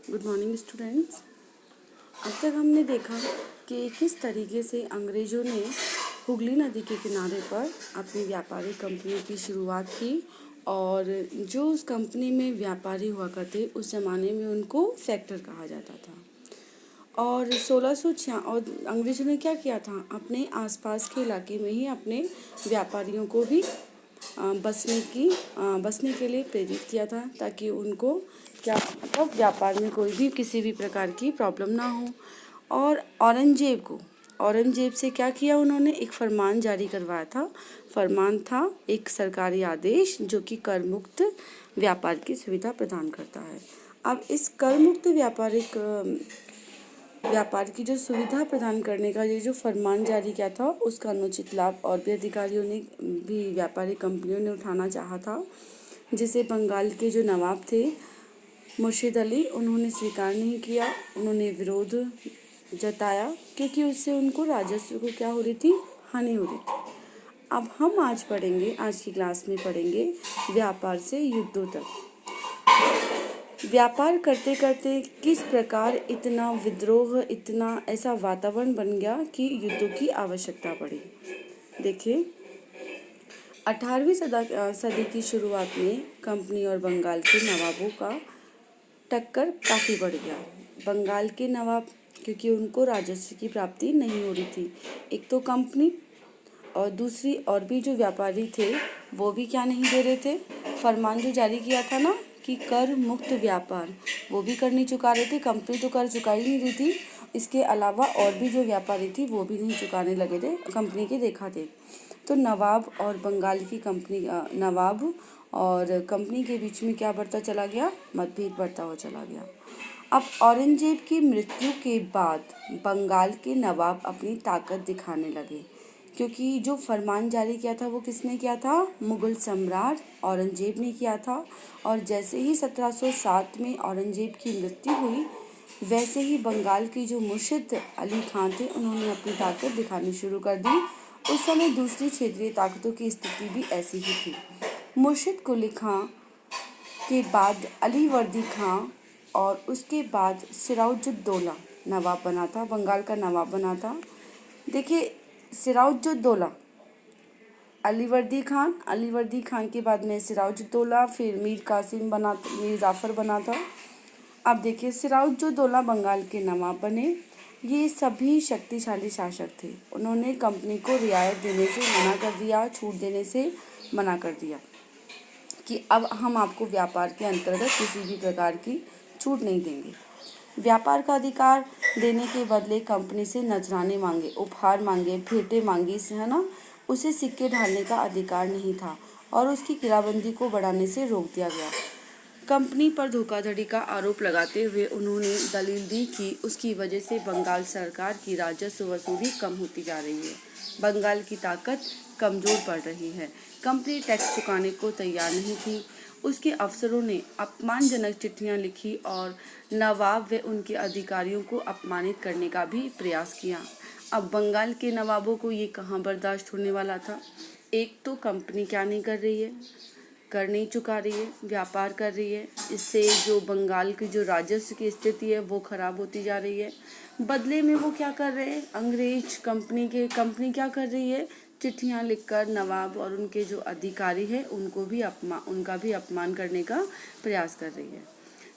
Good morning students. अब तक हमने देखा कि किस तरीके से अंग्रेज़ों ने हुगली नदी के किनारे पर अपनी व्यापारिक कंपनियों की शुरुआत की और जो उस कंपनी में व्यापारी हुआ करते उस ज़माने में उनको फैक्टर कहा जाता था। और 1606 और अंग्रेज़ों ने क्या किया था, अपने आसपास के इलाके में ही अपने व्यापारियों को भी बसने के लिए प्रेरित किया था, ताकि उनको क्या मतलब व्यापार में कोई भी किसी भी प्रकार की प्रॉब्लम ना हो। और औरंगजेब से क्या किया, उन्होंने एक फरमान जारी करवाया था। फरमान था एक सरकारी आदेश जो कि कर मुक्त व्यापार की सुविधा प्रदान करता है। अब इस कर मुक्त व्यापार की जो सुविधा प्रदान करने का ये जो फरमान जारी किया था, उसका अनुचित लाभ और भी अधिकारियों ने भी व्यापारिक कंपनियों ने उठाना चाहा था, जिसे बंगाल के जो नवाब थे मुर्शिद अली, उन्होंने स्वीकार नहीं किया। उन्होंने विरोध जताया क्योंकि उससे उनको राजस्व को क्या हो रही थी, हानि हो रही थी। अब हम आज की क्लास में पढ़ेंगे व्यापार से युद्धों तक। व्यापार करते करते किस प्रकार इतना विद्रोह, इतना ऐसा वातावरण बन गया कि युद्धों की आवश्यकता पड़ी। देखिए, 18वीं सदी की शुरुआत में कंपनी और बंगाल के नवाबों का टक्कर काफ़ी बढ़ गया। बंगाल के नवाब, क्योंकि उनको राजस्व की प्राप्ति नहीं हो रही थी, एक तो कंपनी और दूसरी और भी जो व्यापारी थे वो भी क्या नहीं दे रहे थे। फरमान जो जारी किया था ना कि कर मुक्त व्यापार, वो भी कर नहीं चुका रहे थे। कंपनी तो कर चुका ही नहीं रही थी, इसके अलावा और भी जो व्यापारी थी वो भी नहीं चुकाने लगे थे कंपनी के देखा थे। तो नवाब और बंगाल की कंपनी, नवाब और कंपनी के बीच में क्या बढ़ता चला गया, मतभेद बढ़ता हुआ चला गया। अब औरंगजेब की मृत्यु के बाद बंगाल के नवाब अपनी ताकत दिखाने लगे, क्योंकि जो फरमान जारी किया था वो किसने किया था, मुगल सम्राट औरंगजेब ने किया था। और जैसे ही 1707 में औरंगजेब की मृत्यु हुई, वैसे ही बंगाल की जो मुर्शिद अली खान थे, उन्होंने अपनी ताकत दिखानी शुरू कर दी। उस समय दूसरी क्षेत्रीय ताकतों की स्थिति भी ऐसी ही थी। मुर्शिद कुली खां के बाद अली वर्दी खां और उसके बाद सिराजुद्दौला नवाब बना था, बंगाल का नवाब बना था। देखिए, सिराजुद्दौला, अली वर्दी खान के बाद में सिराजुद्दौला, फिर मीर जाफ़र बना था। अब देखिए, सिराजुद्दौला बंगाल के नवाब बने। ये सभी शक्तिशाली शासक थे। उन्होंने कंपनी को रियायत देने से मना कर दिया, छूट देने से मना कर दिया कि अब हम आपको व्यापार के अंतर्गत किसी भी प्रकार की छूट नहीं देंगे। व्यापार का अधिकार देने के बदले कंपनी से नजराने मांगे, उपहार मांगे, भेंटें मांगी, है ना। उसे सिक्के ढालने का अधिकार नहीं था और उसकी किराबंदी को बढ़ाने से रोक दिया गया। कंपनी पर धोखाधड़ी का आरोप लगाते हुए उन्होंने दलील दी कि उसकी वजह से बंगाल सरकार की राजस्व वसूली कम होती जा रही है, बंगाल की ताकत कमजोर पड़ रही है। कंपनी टैक्स चुकाने को तैयार नहीं थी। उसके अफसरों ने अपमानजनक चिट्ठियां लिखी और नवाब व उनके अधिकारियों को अपमानित करने का भी प्रयास किया। अब बंगाल के नवाबों को ये कहाँ बर्दाश्त होने वाला था। एक तो कंपनी क्या नहीं कर रही है, कर नहीं चुका रही है, व्यापार कर रही है, इससे जो बंगाल की जो राजस्व की स्थिति है वो खराब होती जा रही है। बदले में वो क्या कर रहे हैं, अंग्रेज कंपनी क्या कर रही है, चिट्ठियां लिखकर नवाब और उनके जो अधिकारी हैं उनका भी अपमान करने का प्रयास कर रही है।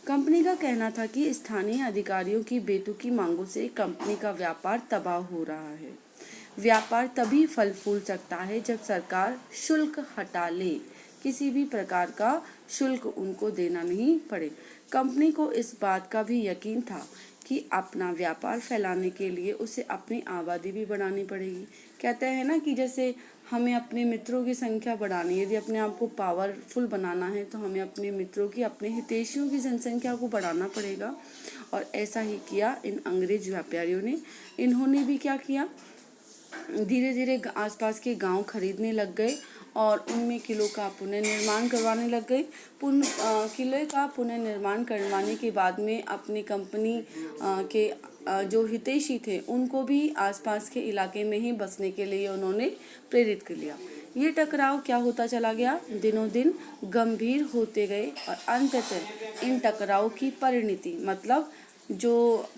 कंपनी का कहना था कि स्थानीय अधिकारियों की बेतुकी मांगों से कंपनी का व्यापार तबाह हो रहा है। व्यापार तभी फल फूल सकता है जब सरकार शुल्क हटा ले, किसी भी प्रकार का शुल्क उनको देना नहीं पड़े। कंपनी को इस बात का भी यकीन था कि अपना व्यापार फैलाने के लिए उसे अपनी आबादी भी बढ़ानी पड़ेगी। कहते हैं ना कि जैसे हमें अपने मित्रों की संख्या बढ़ानी है, यदि अपने आप को पावरफुल बनाना है तो हमें अपने मित्रों की, अपने हितैषियों की जनसंख्या को बढ़ाना पड़ेगा। और ऐसा ही किया इन अंग्रेज व्यापारियों ने। इन्होंने भी क्या किया, धीरे धीरे आसपास के गांव खरीदने लग गए और उनमें किलों का पुनर्निर्माण करवाने लग गए। किले का पुनर्निर्माण करवाने के बाद में अपनी कंपनी के जो हितैषी थे उनको भी आसपास के इलाके में ही बसने के लिए उन्होंने प्रेरित कर लिया। ये टकराव क्या होता चला गया, दिनों दिन गंभीर होते गए और अंततः इन टकराव की परिणति मतलब जो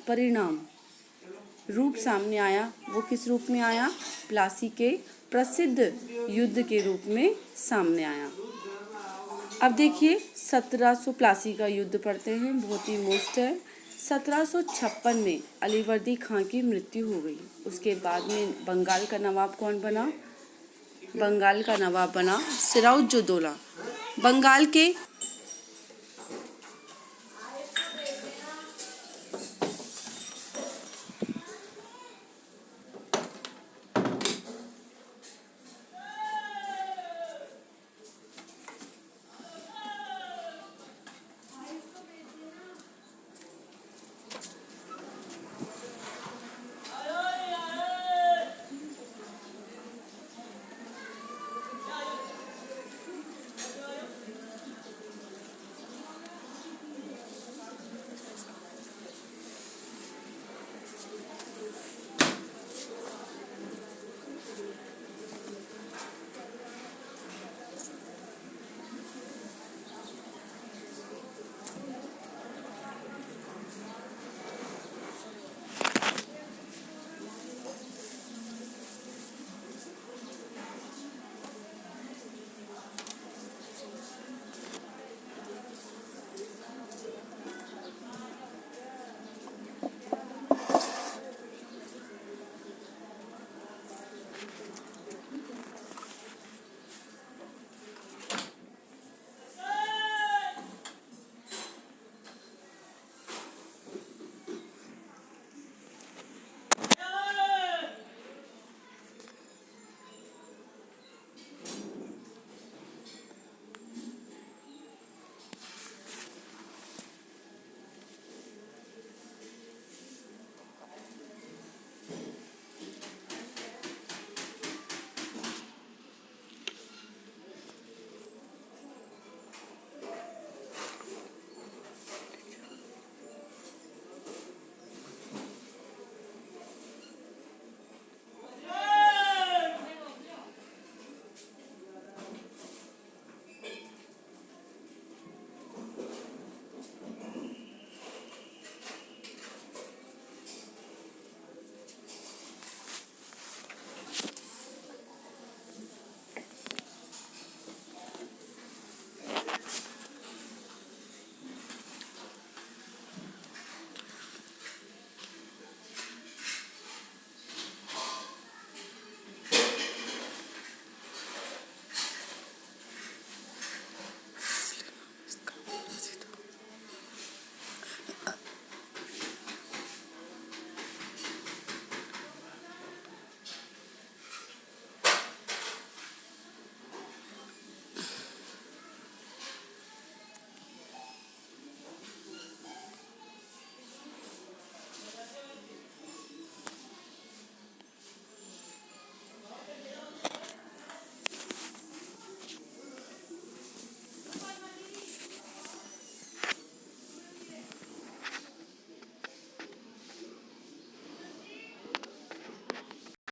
परिणाम रूप सामने आया वो किस रूप में आया, प्लासी के प्रसिद्ध युद्ध के रूप में सामने आया। अब देखिए 1700 प्लासी का युद्ध पढ़ते हैं, बहुत ही मोस्ट है। 1756 में अलीवर्दी खां की मृत्यु हो गई। उसके बाद में बंगाल का नवाब कौन बना, बंगाल का नवाब बना सिराजुद्दौला। बंगाल के